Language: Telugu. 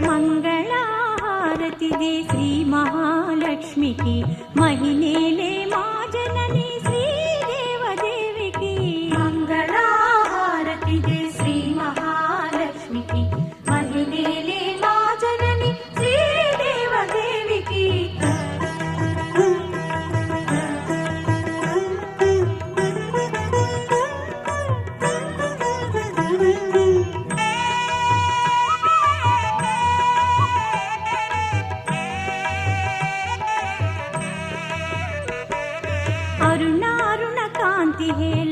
మంగళహారతి దే శ్రీ మహాలక్ష్మికి మహిళలే మా జనని శ్రీదేవదేవికి. మంగళహారతి దే శ్రీ మహాలక్ష్మికి మహిళలే మా జనని శ్రీదేవదేవికి. అరుణారుణ కాంతి హేళ